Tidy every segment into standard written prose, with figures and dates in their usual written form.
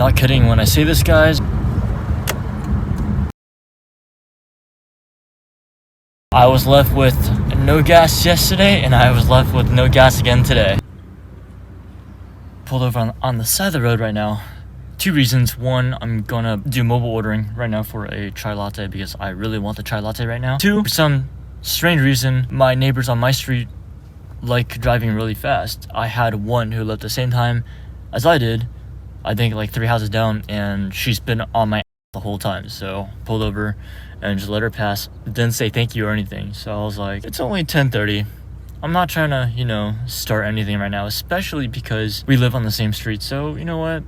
not kidding when I say this, guys. I was left with no gas yesterday, and I was left with no gas again today. Pulled over on the side of the road right now. Two reasons. One, I'm gonna do mobile ordering right now for a chai latte because I really want the chai latte right now. Two, for some strange reason, my neighbors on my street like driving really fast. I had one who lived the same time as I did, I think like 3 houses down, and she's been on my the whole time. So pulled over and just let her pass. Didn't say thank you or anything. So I was like, it's only 10:30. I'm not trying to, start anything right now, especially because we live on the same street. So, you know what?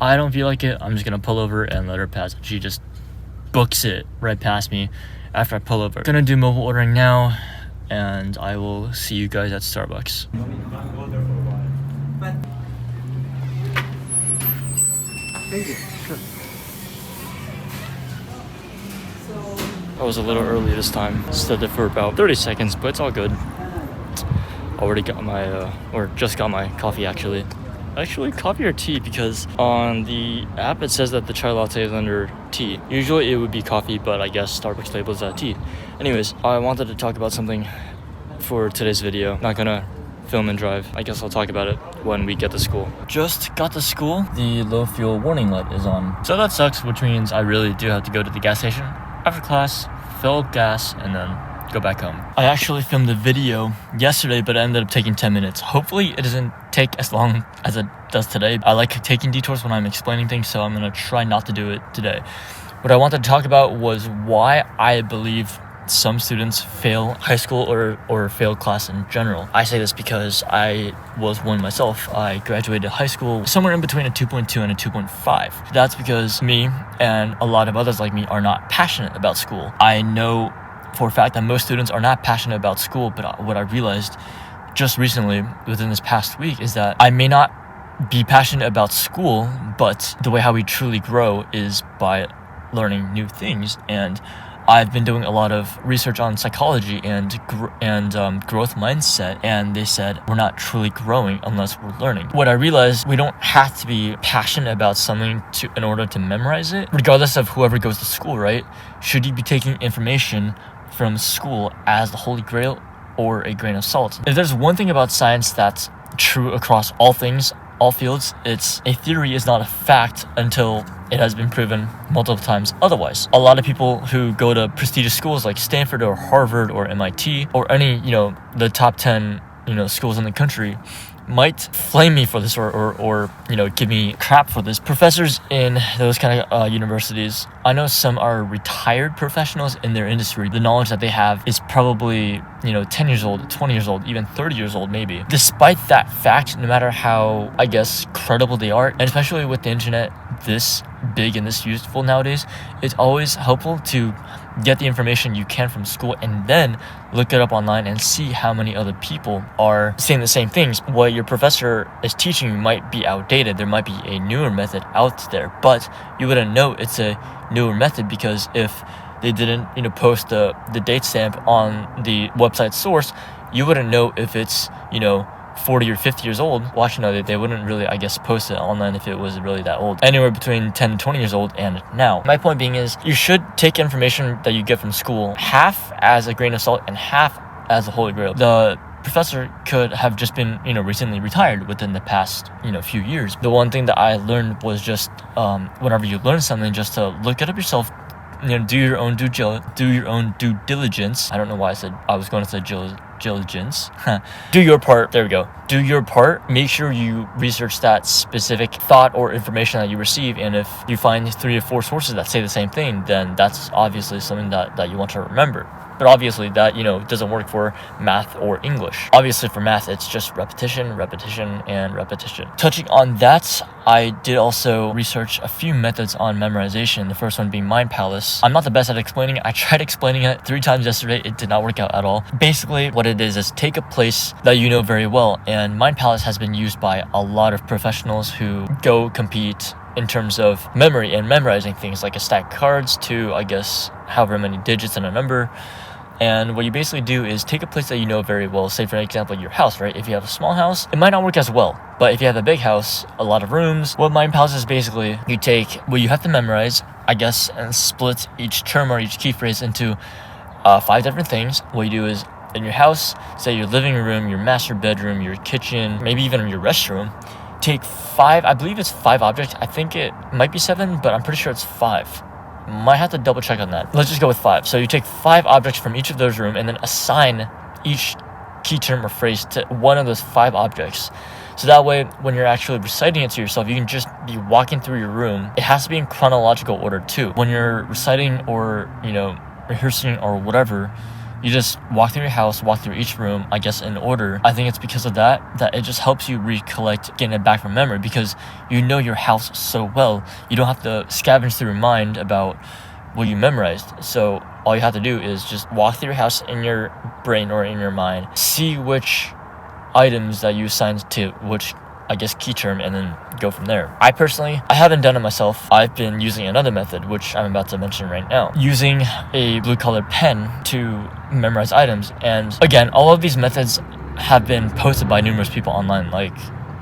I don't feel like it. I'm just gonna pull over and let her pass. She just books it right past me after I pull over. Gonna do mobile ordering now, and I will see you guys at Starbucks. Thank you. Sure. I was a little early this time. Stood there for about 30 seconds, but it's all good. Already got my, or just got my coffee actually. Actually, coffee or tea, because on the app it says that the chai latte is under tea. Usually it would be coffee, but I guess Starbucks labels that tea. Anyways, I wanted to talk about something for today's video. Not gonna film and drive. I guess I'll talk about it when we get to school. Just got to school. The low fuel warning light is on. So that sucks, which means I really do have to go to the gas station after class, fill up gas, and then go back home. I actually filmed a video yesterday, but it ended up taking 10 minutes. Hopefully it doesn't take as long as it does today. I like taking detours when I'm explaining things, so I'm gonna try not to do it today. What I wanted to talk about was why I believe some students fail high school or fail class in general. I say this because I was one myself. I graduated high school somewhere in between a 2.2 and a 2.5. That's because me and a lot of others like me are not passionate about school. I know for a fact that most students are not passionate about school, but what I realized just recently within this past week is that I may not be passionate about school, but the way how we truly grow is by learning new things. And I've been doing a lot of research on psychology and growth mindset, and they said we're not truly growing unless we're learning. What I realized, we don't have to be passionate about something in order to memorize it, regardless of whoever goes to school, right? Should you be taking information from school as the Holy Grail or a grain of salt? If there's one thing about science that's true across all things, all fields, it's a theory is not a fact until it has been proven multiple times otherwise. A lot of people who go to prestigious schools like Stanford or Harvard or MIT or any, the top 10, schools in the country might flame me for this or give me crap for this. Professors in those kind of universities, I know some are retired professionals in their industry. The knowledge that they have is probably 10 years old, 20 years old, even 30 years old maybe. Despite that fact, no matter how, I guess, credible they are, and especially with the internet this big and this useful nowadays, it's always helpful to get the information you can from school and then look it up online and see how many other people are saying the same things. What your professor is teaching you might be outdated. There might be a newer method out there, but you wouldn't know it's a newer method because if they didn't post the date stamp on the website source, you wouldn't know if it's 40 or 50 years old. Well, actually, no, they wouldn't really, I guess, post it online if it was really that old. Anywhere between 10 and 20 years old and now. My point being is you should take information that you get from school half as a grain of salt and half as a Holy Grail. The professor could have just been, recently retired within the past, few years. The one thing that I learned was just whenever you learn something, just to look it up yourself, do your own due diligence. I don't know why I was going to say diligence. Do your part. There we go. Do your part. Make sure you research that specific thought or information that you receive, and if you find 3 or 4 sources that say the same thing, then that's obviously something that you want to remember. But obviously that, doesn't work for math or English. Obviously for math, it's just repetition, repetition, and repetition. Touching on that, I did also research a few methods on memorization. The first one being Mind Palace. I'm not the best at explaining it. I tried explaining it 3 times yesterday. It did not work out at all. Basically, what it is take a place that you know very well. And Mind Palace has been used by a lot of professionals who go compete in terms of memory and memorizing things like a stack of cards to, I guess, however many digits in a number. And what you basically do is take a place that you know very well, say for example your house, right? If you have a small house, it might not work as well. But if you have a big house, a lot of rooms, what MindPalace is basically, you take what you have to memorize, I guess, and split each term or each key phrase into 5 different things. What you do is, in your house, say your living room, your master bedroom, your kitchen, maybe even your restroom, take 5, I believe it's 5 objects. I think it might be 7, but I'm pretty sure it's 5. Might have to double check on that. Let's just go with 5. So you take 5 objects from each of those rooms and then assign each key term or phrase to one of those 5 objects. So that way, when you're actually reciting it to yourself, you can just be walking through your room. It has to be in chronological order too. When you're reciting or, rehearsing or whatever, you just walk through your house, walk through each room, I guess, in order. I think it's because of that it just helps you recollect, getting it back from memory, because you know your house so well. You don't have to scavenge through your mind about what you memorized. So all you have to do is just walk through your house in your brain or in your mind, see which items that you assigned to which, I guess, key term, and then go from there. I haven't done it myself. I've been using another method, which I'm about to mention right now, using a blue colored pen to memorize items. And again, all of these methods have been posted by numerous people online. Like,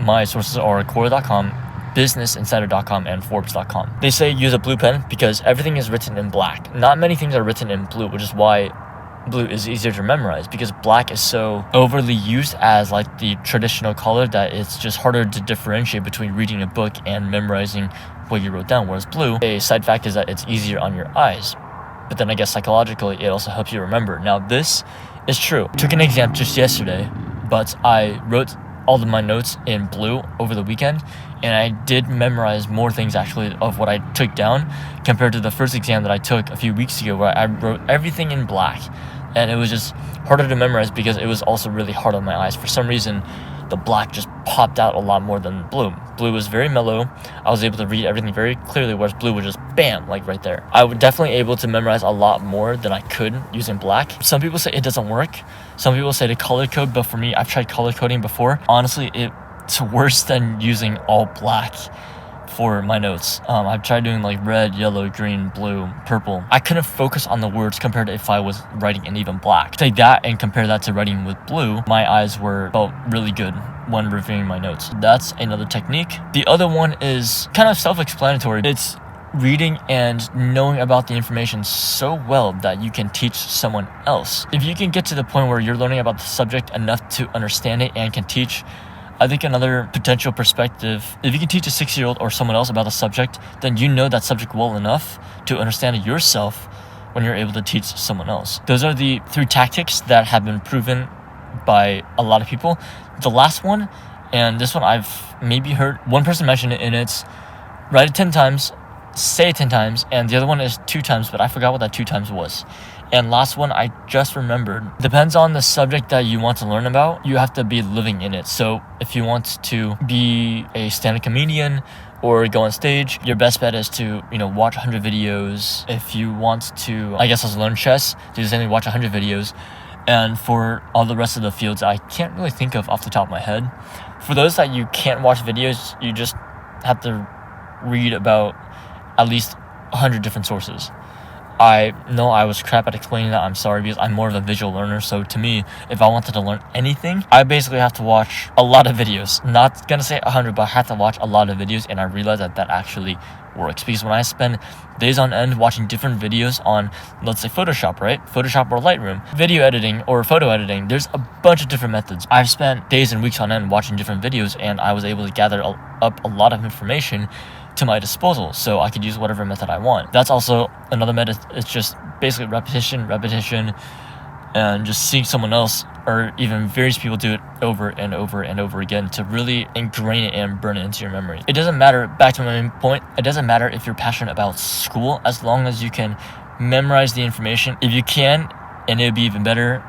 my sources are Quora.com, BusinessInsider.com, and Forbes.com. They say use a blue pen because everything is written in black. Not many things are written in blue, which is why blue is easier to memorize, because black is so overly used as like the traditional color that it's just harder to differentiate between reading a book and memorizing what you wrote down. Whereas blue, a side fact is that it's easier on your eyes, but then I guess psychologically it also helps you remember. Now this is true. I took an exam just yesterday, but I wrote all of my notes in blue over the weekend, and I did memorize more things actually of what I took down compared to the first exam that I took a few weeks ago, where I wrote everything in black. And it was just harder to memorize because it was also really hard on my eyes. For some reason, the black just popped out a lot more than blue. Blue was very mellow. I was able to read everything very clearly, whereas blue was just bam, like right there. I was definitely able to memorize a lot more than I could using black. Some people say it doesn't work. Some people say to color code, but for me, I've tried color coding before. Honestly, it's worse than using all black for my notes. I've tried doing like red, yellow, green, blue, purple. I couldn't focus on the words compared to if I was writing in even black. Take that and compare that to writing with blue. My eyes felt really good when reviewing my notes. That's another technique. The other one is kind of self-explanatory. It's reading and knowing about the information so well that you can teach someone else. If you can get to the point where you're learning about the subject enough to understand it and can teach, I think another potential perspective, if you can teach a 6-year-old or someone else about the subject, then you know that subject well enough to understand it yourself when you're able to teach someone else. Those are the 3 tactics that have been proven by a lot of people. The last one, and this one I've maybe heard one person mention it, and it's write it 10 times, say it 10 times, and the other one is 2 times, but I forgot what that 2 times was. And last one, I just remembered. Depends on the subject that you want to learn about. You have to be living in it. So if you want to be a stand-up comedian or go on stage, your best bet is to, watch 100 videos. If you want to, I guess, learn chess, do the same thing, watch 100 videos. And for all the rest of the fields, I can't really think of off the top of my head. For those that you can't watch videos, you just have to read about at least 100 different sources. I know I was crap at explaining that. I'm sorry, because I'm more of a visual learner. So to me, if I wanted to learn anything, I basically have to watch a lot of videos. Not gonna say 100, but I have to watch a lot of videos, and I realized that actually works. Because when I spend days on end watching different videos on, let's say, Photoshop, right? Photoshop or Lightroom, video editing or photo editing, there's a bunch of different methods. I've spent days and weeks on end watching different videos, and I was able to gather up a lot of information to my disposal, so I could use whatever method I want. That's also another method. It's just basically repetition, and just seeing someone else or even various people do it over and over and over again to really ingrain it and burn it into your memory. It doesn't matter, back to my main point, it doesn't matter if you're passionate about school, as long as you can memorize the information. If you can, and it would be even better,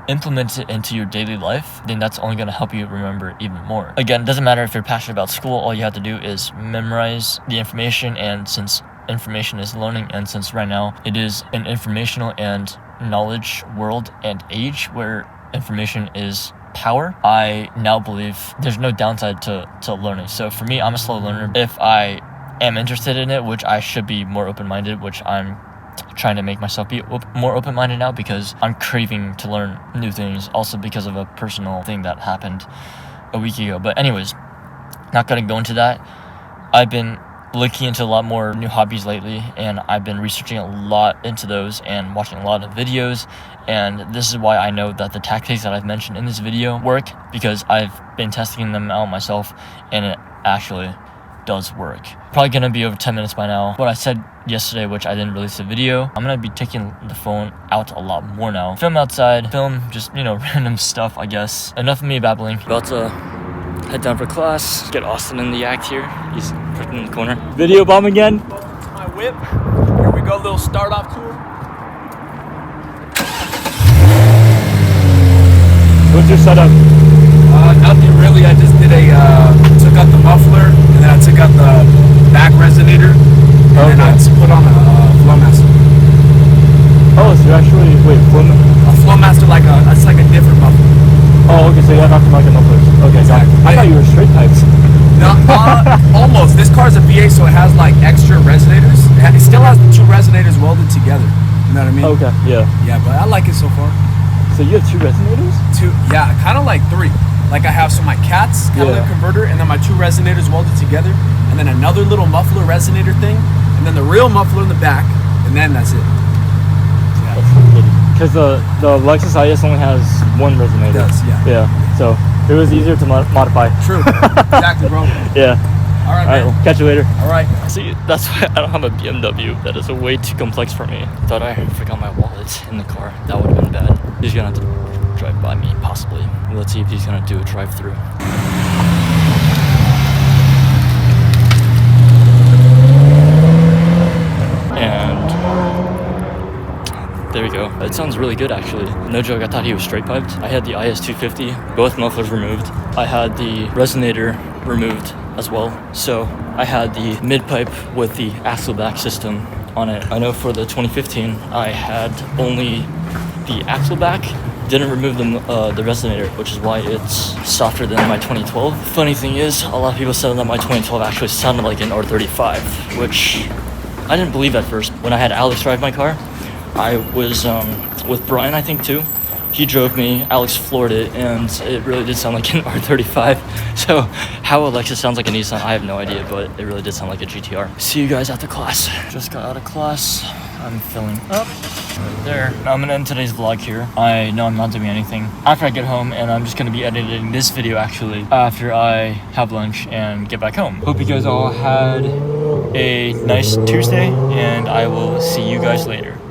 implement it into your daily life, then that's only going to help you remember even more. Again, it doesn't matter if you're passionate about school, all you have to do is memorize the information, and since information is learning, and since right now it is an informational and knowledge world and age where information is power, I now believe there's no downside to learning. So for me, I'm a slow learner. If I am interested in it, which I should be more open-minded, which I'm trying to make myself be more open-minded now because I'm craving to learn new things, also because of a personal thing that happened a week ago. But anyways, not gonna go into that. I've been looking into a lot more new hobbies lately, and I've been researching a lot into those and watching a lot of videos, and this is why I know that the tactics that I've mentioned in this video work, because I've been testing them out myself and it actually does work. Probably gonna be over 10 minutes by now. What I said yesterday, which I didn't release a video, I'm gonna be taking the phone out a lot more now. Film outside, film just, random stuff, I guess. Enough of me babbling. About to head down for class, get Austin in the act here. He's freaking in the corner. Video bomb again. My whip. Here we go, little start off tour. What's your setup? Nothing really. I just did took out the muffler, and then I took out the back resonator, and then I put on a Flowmaster. Oh, so you're actually, A Flowmaster, it's like a different muffler. Oh, okay, so you have aftermarket mufflers. Okay, Exactly. I thought you were straight pipes. No, almost. This car's a V8, so it has like extra resonators. It still has the 2 resonators welded together. You know what I mean? Okay, yeah. Yeah, but I like it so far. So you have 2 resonators? 2, yeah, kind of like 3. Like I have my Cat's catalytic converter, and then my 2 resonators welded together, and then another little muffler resonator thing, and then the real muffler in the back, and then that's it. Because the Lexus IS only has 1 resonator. It does, yeah. Yeah, so it was easier to modify. True. Exactly, bro. Yeah. All right, All right, man. well, catch you later. All right. See, that's why I don't have a BMW. That is way too complex for me. Thought I forgot my wallet in the car. That would have been bad. He's gonna have to drive by me, possibly. Let's see if he's gonna do a drive-through. And there we go. It sounds really good, actually. No joke, I thought he was straight piped. I had the IS250, both mufflers removed. I had the resonator removed as well. So I had the mid pipe with the axle back system on it. I know for the 2015, I had only the axle back, didn't remove the resonator, which is why it's softer than my 2012. Funny thing is, a lot of people said that my 2012 actually sounded like an R35, which I didn't believe at first. When I had Alex drive my car, I was with Brian, I think, too. He drove me, Alex floored it, and it really did sound like an R35. So how a Lexus sounds like a Nissan, I have no idea, but it really did sound like a GTR. See you guys after class. Just got out of class. I'm filling up right there. I'm gonna end today's vlog here. I know I'm not doing anything after I get home, and I'm just gonna be editing this video actually after I have lunch and get back home. Hope you guys all had a nice Tuesday, and I will see you guys later.